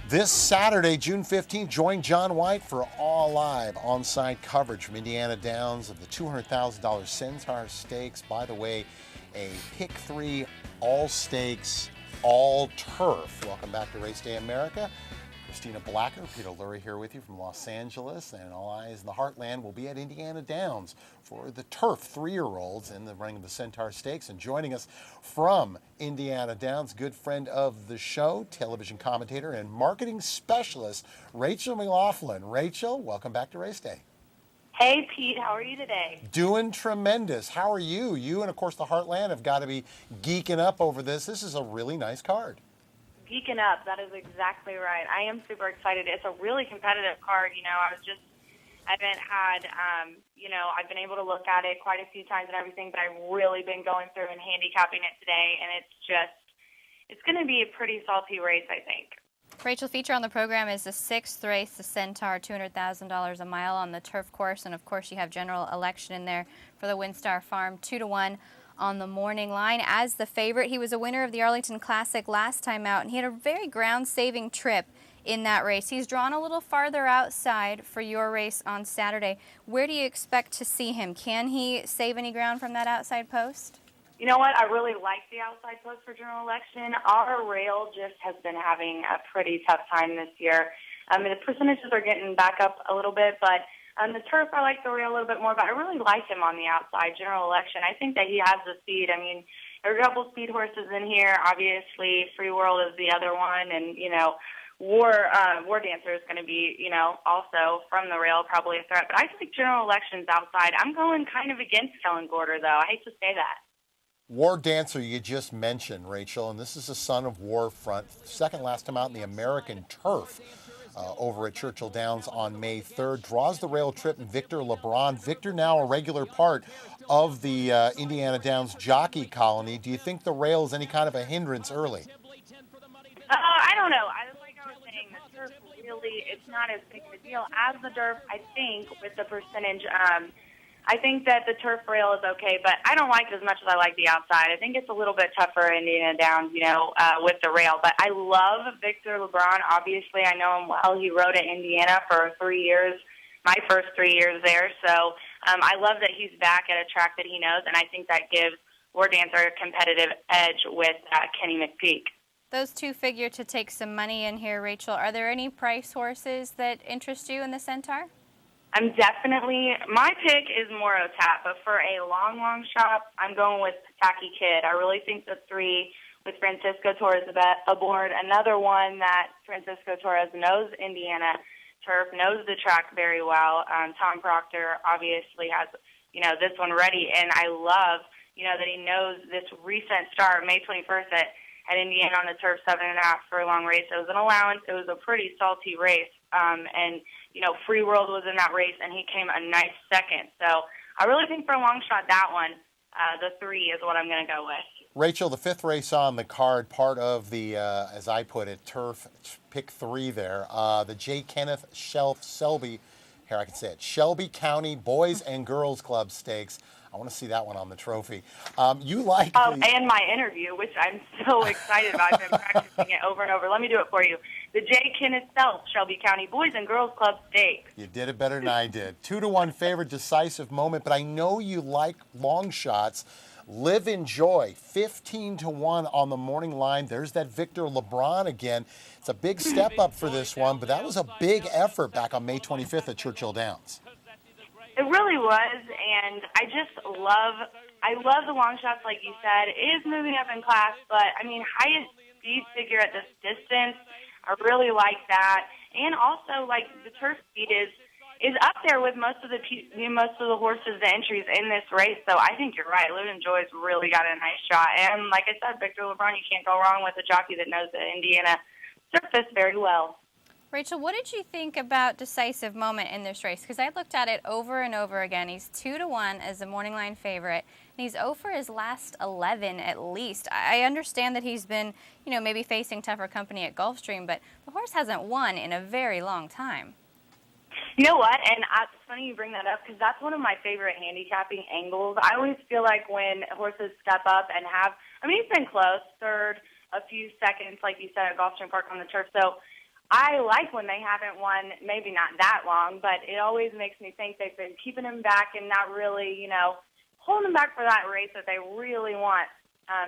This Saturday, June 15th, join John White for all live on-site coverage from Indiana Downs of the $200,000 Centaur Stakes. By the way, a pick three all-stakes, all-turf. Welcome back to Race Day America. Christina Blacker, Peter Lurie here with you from Los Angeles, and all eyes in the heartland will be at Indiana Downs for the turf 3-year-olds in the running of the Centaur Stakes. And joining us from Indiana Downs, good friend of the show, television commentator and marketing specialist, Rachel McLaughlin. Rachel, welcome back to Race Day. Hey, Pete, how are you today? Doing tremendous. How are you? You and, of course, the Heartland have got to be geeking up over this. This is a really nice card. Geeking up, that is exactly right. I am super excited. It's a really competitive card. I've been able to look at it quite a few times and everything, but I've really been going through and handicapping it today, and it's going to be a pretty salty race, I think. Rachel, feature on the program is the 6th race, the Centaur, $200,000 a mile on the turf course, and of course you have General Election in there for the WinStar Farm, 2-1. On the morning line as the favorite. He was a winner of the Arlington Classic last time out, and he had a very ground-saving trip in that race. He's drawn a little farther outside for your race on Saturday. Where do you expect to see him? Can he save any ground from that outside post? You know what? I really like the outside post for General Election. Our rail just has been having a pretty tough time this year. The percentages are getting back up a little bit, but on the turf, I like the rail a little bit more, but I really like him on the outside, General Election. I think that he has the speed. I mean, there are a couple speed horses in here. Obviously, Free World is the other one, and, War Dancer is going to be, also from the rail, probably a threat. But I think General Election's outside. I'm going kind of against Kellen Gorder, though. I hate to say that. War Dancer you just mentioned, Rachel, and this is a son of War Front, second last time out in the American turf. Over at Churchill Downs on May 3rd. Draws the rail trip, and Victor LeBron. Victor now a regular part of the Indiana Downs jockey colony. Do you think the rail is any kind of a hindrance early? I don't know. Like I was saying, the turf really, it's not as big of a deal as the turf, I think, with the percentage. I think that the turf rail is okay, but I don't like it as much as I like the outside. I think it's a little bit tougher in Indiana Downs, with the rail. But I love Victor LeBron. Obviously, I know him well. He rode at Indiana for 3 years, my first 3 years there. So I love that he's back at a track that he knows, and I think that gives War Dancer a competitive edge with Kenny McPeak. Those two figure to take some money in here, Rachel. Are there any price horses that interest you in the Centaur? My pick is Moro Tap, but for a long shot, I'm going with Pataki Kid. I really think the 3 with Francisco Torres aboard. Another one that Francisco Torres knows Indiana turf, knows the track very well. Tom Proctor obviously has, this one ready, and I love, that he knows this recent start, May 21st at Indiana on the turf, 7.5 for a long race. It was an allowance. It was a pretty salty race, and Free World was in that race, and he came a nice second. So I really think for a long shot, that one, the 3 is what I'm going to go with. Rachel, the 5th race on the card, part of the, as I put it, turf pick 3 there, the J. Kenneth Shelby County Boys and Girls Club Stakes. I want to see that one on the trophy. You like and my interview, which I'm so excited about. I've been practicing it over and over. Let me do it for you. The J. Kenneth Shelby County Boys and Girls Club Stakes. You did it better than I did. 2-1 favorite, decisive moment, but I know you like long shots. Live in Joy, 15-1 on the morning line. There's that Victor LeBron again. It's a big step up for this one, but that was a big effort back on May 25th at Churchill Downs. It really was, and I love the long shots, like you said. It is moving up in class, but, highest speed figure at this distance, I really like that. And also, the turf speed is up there with most of the horses, the entries in this race. So I think you're right. Live and Joy's really got a nice shot. And like I said, Victor LeBron, you can't go wrong with a jockey that knows the Indiana surface very well. Rachel, what did you think about decisive moment in this race? Because I looked at it over and over again. He's 2-1 as the morning line favorite, and he's 0 for his last 11 at least. I understand that he's been, maybe facing tougher company at Gulfstream, but the horse hasn't won in a very long time. You know what? And it's funny you bring that up because that's one of my favorite handicapping angles. I always feel like when horses step up and he's been close, third, a few seconds, like you said, at Gulfstream Park on the turf. So I like when they haven't won, maybe not that long, but it always makes me think they've been keeping him back and not really, holding him back for that race that they really want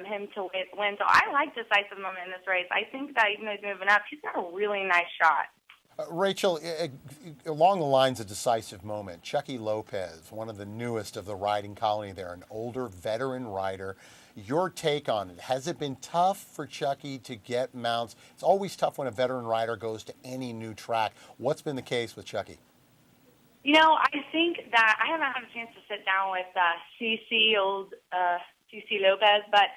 him to win. So I like decisive moment in this race. I think that even though he's moving up, he's got a really nice shot. Rachel, along the lines of decisive moment, Chucky Lopez, one of the newest of the riding colony there, an older veteran rider. Your take on it, has it been tough for Chucky to get mounts? It's always tough when a veteran rider goes to any new track. What's been the case with Chucky? I think that I haven't had a chance to sit down with CC Lopez, but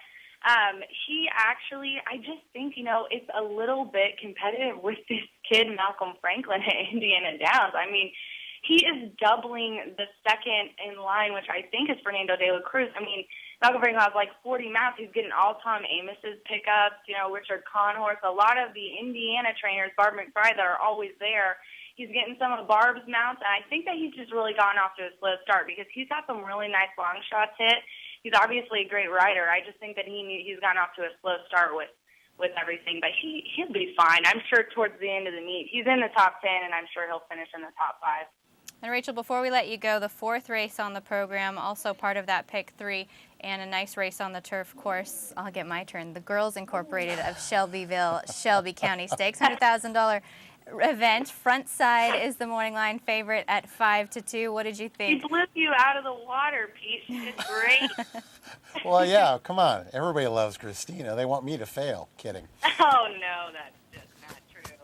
he actually, I just think, it's a little bit competitive with this kid, Malcolm Franklin at Indiana Downs. I mean, he is doubling the second in line, which I think is Fernando de la Cruz. I mean, Malcolm Franklin has like 40 mounts. He's getting all Tom Amos's pickups, Richard Conhorse, a lot of the Indiana trainers, Barb McBride, that are always there. He's getting some of Barb's mounts, and I think that he's just really gotten off to a slow start because he's got some really nice long shots hit. He's obviously a great rider. I just think that he's gotten off to a slow start with everything, but he'll be fine. I'm sure towards the end of the meet, he's in the top 10, and I'm sure he'll finish in the top 5. And Rachel, before we let you go, the fourth race on the program, also part of that pick 3, and a nice race on the turf course. I'll get my turn. The Girls Incorporated of Shelbyville, Shelby County Stakes, $100,000 event. Front side is the morning line favorite at 5-2. What did you think? She blew you out of the water, Pete. She did great. Well, yeah, come on. Everybody loves Christina. They want me to fail. Kidding. Oh, no, that's just not true.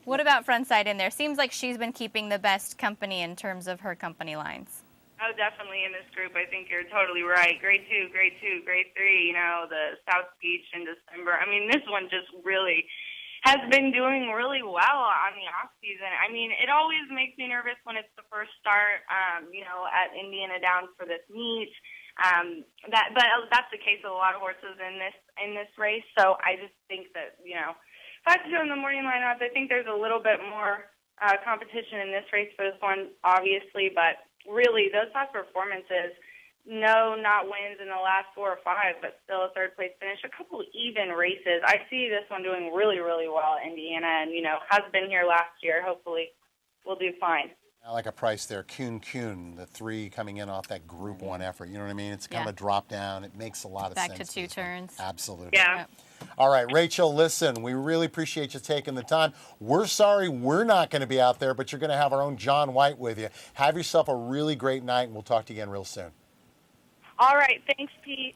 What about front side in there? Seems like she's been keeping the best company in terms of her company lines. Oh, definitely in this group. I think you're totally right. Grade 2, Grade 2, Grade 3, the South Beach in December. I mean, this one just really has been doing really well on the off season. I mean, it always makes me nervous when it's the first start, at Indiana Downs for this meet. But that's the case with a lot of horses in this race. So I just think that if I have to do in the morning lineup, I think there's a little bit more competition in this race for this one, obviously. But really, those past performances. No, not wins in the last 4 or 5, but still a third-place finish. A couple even races. I see this one doing really, really well at Indiana, and, has been here last year. Hopefully we'll do fine. I like a price there. Kuhn, the 3 coming in off that Group 1 effort. You know what I mean? It's kind of a drop down. It makes a lot of sense. Back to 2 turns. Absolutely. Yeah. All right, Rachel, listen, we really appreciate you taking the time. We're sorry we're not going to be out there, but you're going to have our own John White with you. Have yourself a really great night, and we'll talk to you again real soon. All right. Thanks, Pete.